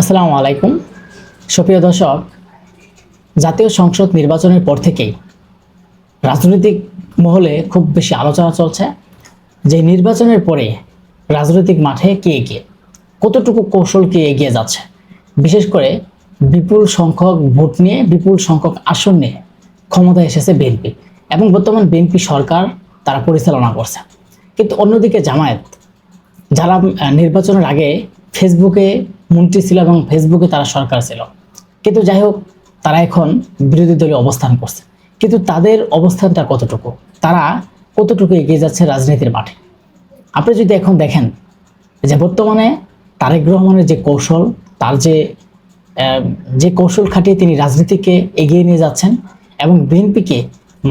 আসসালামু আলাইকুম। সুপ্রিয় দর্শক, জাতীয় সংসদ নির্বাচনের পর থেকেই রাজনৈতিক মহলে খুব বেশি আলোচনা চলছে যে নির্বাচনের পরে রাজনৈতিক মাঠে কে এগিয়ে, কতটুকু কৌশল কে এগিয়ে যাচ্ছে। বিশেষ করে বিপুল সংখ্যক ভোট নিয়ে, বিপুল সংখ্যক আসন নিয়ে ক্ষমতায় এসেছে বিএনপি এবং বর্তমান বিএনপি সরকার তারা পরিচালনা করছে। কিন্তু অন্যদিকে জামায়াত, যারা নির্বাচনের আগে ফেসবুকে মন্ত্রী ছিল এবং ফেসবুকে তারা সরকার ছিল, কিন্তু যাই হোক তারা এখন বিরোধী দলীয় অবস্থান করছে। কিন্তু তাদের অবস্থানটা কতটুকু, তারা কতটুকু এগিয়ে যাচ্ছে রাজনীতির মাঠে। আপনি যদি এখন দেখেন যে বর্তমানে তারেক রহমানের যে কৌশল, তার যে কৌশল খাটিয়ে তিনি রাজনীতিকে এগিয়ে নিয়ে যাচ্ছেন এবং বিএনপিকে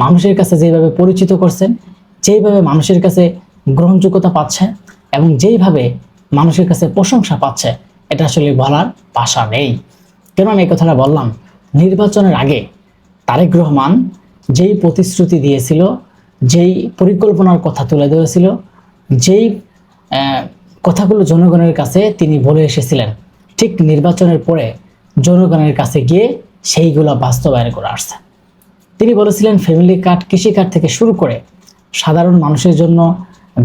মানুষের কাছে যেভাবে পরিচিত করছেন, যেইভাবে মানুষের কাছে গ্রহণযোগ্যতা পাচ্ছে এবং যেইভাবে মানুষের কাছে প্রশংসা পাচ্ছে, এটা আসলে বলার ভাষা নেই। কেন আমি এই কথাটা বললাম? নির্বাচনের আগে তারেক রহমান যেই প্রতিশ্রুতি দিয়েছিল, যেই পরিকল্পনার কথা তুলে ধরেছিল, যেই কথাগুলো জনগণের কাছে তিনি বলে এসেছিলেন, ঠিক নির্বাচনের পরে জনগণের কাছে গিয়ে সেইগুলো বাস্তবায়ন করে আসছে। তিনি বলেছিলেন ফ্যামিলি কার্ড, কৃষি কার্ড থেকে শুরু করে সাধারণ মানুষের জন্য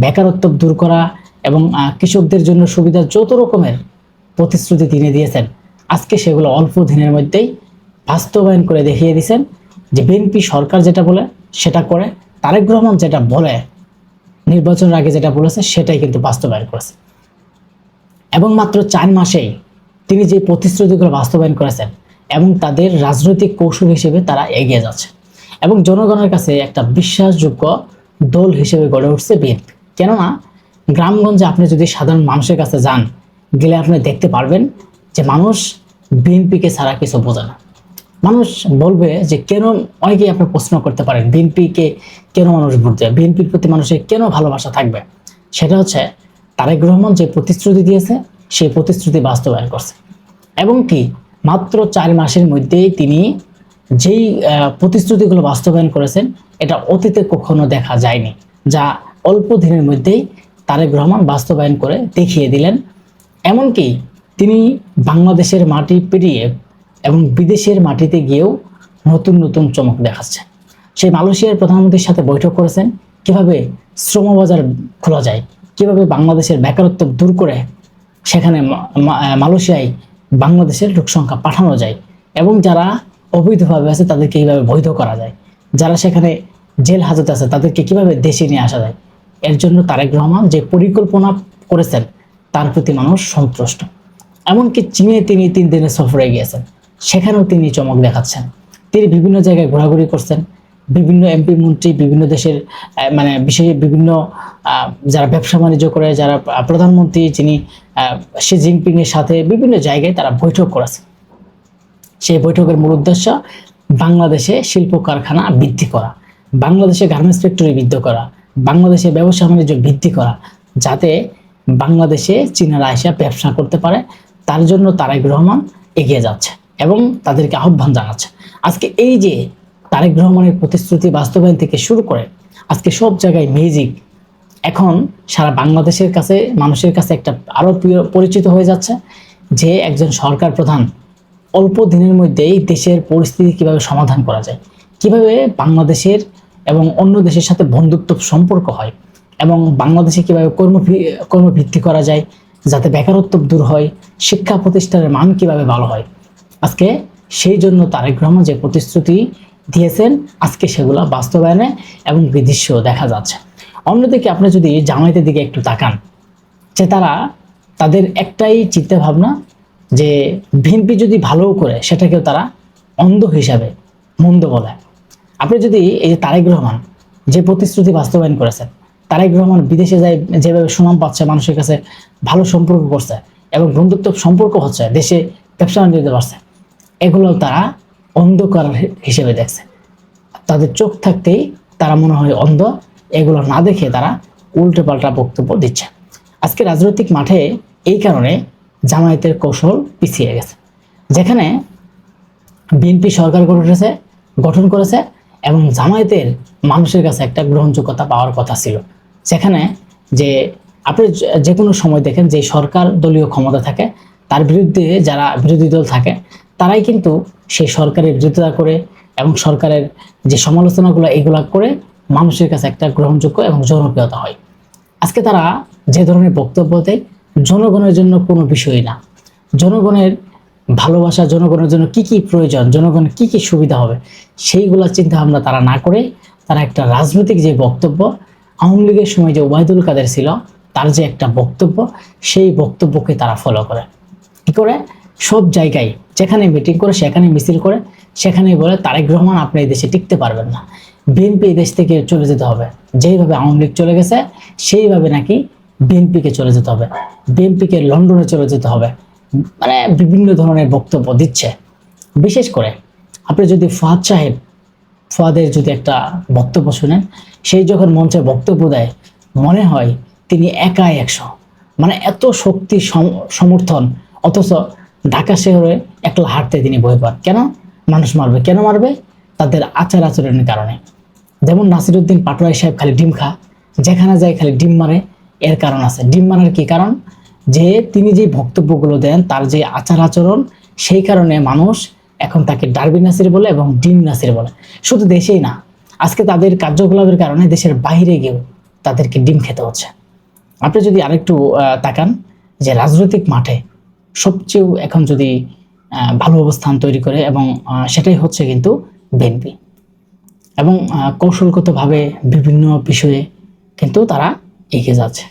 বেকারত্ব দূর করা এবং কৃষকদের জন্য সুবিধা, যত রকমের প্রতিশ্রুতি তিনি দিয়েছেন, আজকে সেগুলো অল্প দিনের মধ্যেই বাস্তবায়ন করে দেখিয়ে দিয়েছেন যে বিএনপি সরকার যেটা বলে সেটা করে, তারেক রহমান যেটা বলে নির্বাচনের আগে যেটা বলেছে সেটাই কিন্তু বাস্তবায়ন করেছে। এবং মাত্র 4 মাসেই তিনি যে প্রতিশ্রুতিগুলো বাস্তবায়ন করেছেন এবং তাদের রাজনৈতিক কৌশল হিসেবে তারা এগিয়ে যাচ্ছে এবং জনগণের কাছে একটা বিশ্বাসযোগ্য দল হিসেবে গড়ে উঠছে বিএনপি। কেননা গ্রামগঞ্জে আপনি যদি সাধারণ মানুষের কাছে যান, গেলে আপনি দেখতে পারবেন যে মানুষ বিএনপিকে ছাড়া কিছু বোঝে না। মানুষ বলবে যে কেন, অনেকেই আপনি প্রশ্ন করতে পারেন বিএনপিকে কেন মানুষ ভোট দেয়, বিএনপির প্রতি মানুষের কেন ভালোবাসা থাকবে। সেটা হচ্ছে তারেক রহমান যে প্রতিশ্রুতি দিয়েছে সেই প্রতিশ্রুতি বাস্তবায়ন করছে এবং কি মাত্র 4 মাসের মধ্যেই তিনি যেই প্রতিশ্রুতিগুলো বাস্তবায়ন করেছেন, এটা অতীতে কখনো দেখা যায়নি, যা অল্প দিনের মধ্যেই তারেক রহমান বাস্তবায়ন করে দেখিয়ে দিলেন। এমনকি তিনি বাংলাদেশের মাটি পেরিয়ে এবং বিদেশের মাটিতে গিয়েও নতুন নতুন চমক দেখাচ্ছে। সেই মালয়েশিয়ার প্রধানমন্ত্রীর সাথে বৈঠক করেছেন, কিভাবে শ্রমবাজার খোলা যায়, কিভাবে বাংলাদেশের বেকারত্ব দূর করে সেখানে মালয়েশিয়ায় বাংলাদেশের লোক সংখ্যা পাঠানো যায় এবং যারা অবৈধভাবে আছে তাদেরকে কীভাবে বৈধ করা যায়, যারা সেখানে জেল হাজতে আছে তাদেরকে কিভাবে দেশে নিয়ে আসা যায়। এর জন্য তারেক রহমান যে পরিকল্পনা করেছেন তার প্রতি মানুষ সন্তুষ্ট। এমনকি চীনে তিনি 3 দিনের সফরে গিয়েছেন, সেখানেও তিনি চমক দেখাচ্ছেন। তিনি বিভিন্ন জায়গায় ঘোরাঘুরি করছেন, বিভিন্ন এমপি মন্ত্রী, বিভিন্ন দেশের বিশেষ বিভিন্ন যারা ব্যবসা বাণিজ্য করে, যারা প্রধানমন্ত্রী যিনি শি জিনপিং এর সাথে বিভিন্ন জায়গায় তারা বৈঠক করেছে। সেই বৈঠকের মূল উদ্দেশ্য বাংলাদেশে শিল্প কারখানা বৃদ্ধি করা, বাংলাদেশে গার্মেন্টস ফ্যাক্টরি বৃদ্ধি করা, বাংলাদেশে ব্যবসা বাণিজ্য বৃদ্ধি করা, যাতে বাংলাদেশে চীনারা এসে ব্যবসা করতে পারে। তার জন্য তারেক রহমান এগিয়ে যাচ্ছে এবং তাদেরকে আহ্বান জানাচ্ছে। আজকে এই যে তারেক রহমানের প্রতিশ্রুতি বাস্তবায়ন থেকে শুরু করে আজকে সব জায়গায় ম্যাজিক, এখন সারা বাংলাদেশের কাছে, মানুষের কাছে একটা আরো পরিচিত হয়ে যাচ্ছে যে একজন সরকার প্রধান অল্প দিনের মধ্যেই দেশের পরিস্থিতি কিভাবে সমাধান করা যায়, কিভাবে বাংলাদেশের এবং অন্য দেশের সাথে বন্ধুত্ব সম্পর্ক হয় এবং বাংলাদেশে কিভাবে কর্মভিত্তি করা যায়, যাতে বেকারত্ব দূর হয়, শিক্ষা প্রতিষ্ঠানের মান কিভাবে ভালো হয়। আজকে সেই জন্য তারেক রহমান যে প্রতিশ্রুতি দিয়েছেন, আজকে সেগুলো বাস্তবায়নে এবং বিদৃশ্যও দেখা যাচ্ছে। অন্যদিকে আপনি যদি জামায়াতের দিকে একটু তাকান, যে তাদের একটাই চিন্তা ভাবনা যে বিএনপি যদি ভালোও করে সেটাকেও তারা অন্ধ হিসাবে মন্দ বলে। আপনি যদি এই যে তারেক রহমান যে প্রতিশ্রুতি বাস্তবায়ন করেছেন, তারেক রহমান বিদেশে যায় যেভাবে সুনাম পাচ্ছে, মানুষের কাছে ভালো সম্পর্ক করছে এবং বন্ধুত্ব সম্পর্ক হচ্ছে, দেশে ব্যবসা বাণিজ্য পারছে, এগুলো তারা অন্ধকার হিসেবে দেখছে। তাদের চোখ থাকতেই তারা মনে হয় অন্ধ, এগুলো না দেখে তারা উল্টো পাল্টা বক্তব্য দিচ্ছে। আজকে রাজনৈতিক মাঠে এই কারণে জামায়াতের কৌশল পিছিয়ে গেছে। যেখানে বিএনপি সরকার গঠন করেছে এবং জামায়াতের মানুষের কাছে একটা গ্রহণযোগ্যতা পাওয়ার কথা ছিল, সেখানে যে আপনি যে কোনো সময় দেখেন যে সরকার দলীয় ক্ষমতা থাকে, তার বিরুদ্ধে যারা বিরোধী দল থাকে তারাই কিন্তু সেই সরকারের বিরোধিতা করে এবং সরকারের যে সমালোচনাগুলো এগুলা করে মানুষের কাছে একটা গ্রহণযোগ্য এবং জনপ্রিয়তা হয়। আজকে তারা যে ধরনের বক্তব্য দেয় জনগণের জন্য কোনো বিষয় না, জনগণের ভালোবাসা, জনগণের জন্য কি কি প্রয়োজন, জনগণের কি কি সুবিধা হবে সেইগুলা চিন্তা ভাবনা তারা না করে তারা একটা রাজনৈতিক যে বক্তব্য, আওয়ামী লীগের সময় যে ওবায়দুল কাদের ছিল তার যে একটা বক্তব্য, সেই বক্তব্যকে তারা ফলো করে। কি করে? সব জায়গায় যেখানে মিটিং করে, সেখানে মিছিল করে, সেখানে বলে তারেক রহমান আপনি এই দেশে টিকতে পারবেন না, বিএনপি এই দেশ থেকে চলে যেতে হবে, যেইভাবে আওয়ামী লীগ চলে গেছে সেইভাবে নাকি বিএনপিকে চলে যেতে হবে, বিএনপিকে লন্ডনে চলে যেতে হবে, মানে বিভিন্ন ধরনের বক্তব্য দিচ্ছে। বিশেষ করে আপনি যদি ফুয়াদের যদি একটা বক্তব্য শুনেন, সেই যখন মঞ্চে বক্তব্য দেয় মনে হয় তিনি একাই 100, মানে এত শক্তি সমর্থন, অথচ ঢাকা শহরে একলা হাঁটতে তিনি ভয় পান। কেন? মানুষ মারবে। কেন মারবে? তাদের আচার আচরণের কারণে। যেমন নাসিরউদ্দিন পাটোয়ারি সাহেব খালি ডিম খা, যেখানে যায় খালি ডিম মারে, এর কারণ আছে। ডিম মারার কি কারণ? যে তিনি যে বক্তব্যগুলো দেন তার যে আচার আচরণ, সেই কারণে মানুষ এখন তাকে ডারবি নাসির বলে এবং ডিম নাসির বলে। শুধু দেশেই না, আজকে তাদের কার্যকলাপের কারণে দেশের বাইরে গিয়েও তাদেরকে ডিম খেতে হচ্ছে। আপনি যদি আরেকটু তাকান যে রাজনৈতিক মাঠে সবচেয়ে এখন যদি ভালো অবস্থান তৈরি করে এবং সেটাই হচ্ছে কিন্তু বিএনপি, এবং কৌশলগতভাবে বিভিন্ন বিষয়ে কিন্তু তারা এগিয়ে যাচ্ছে।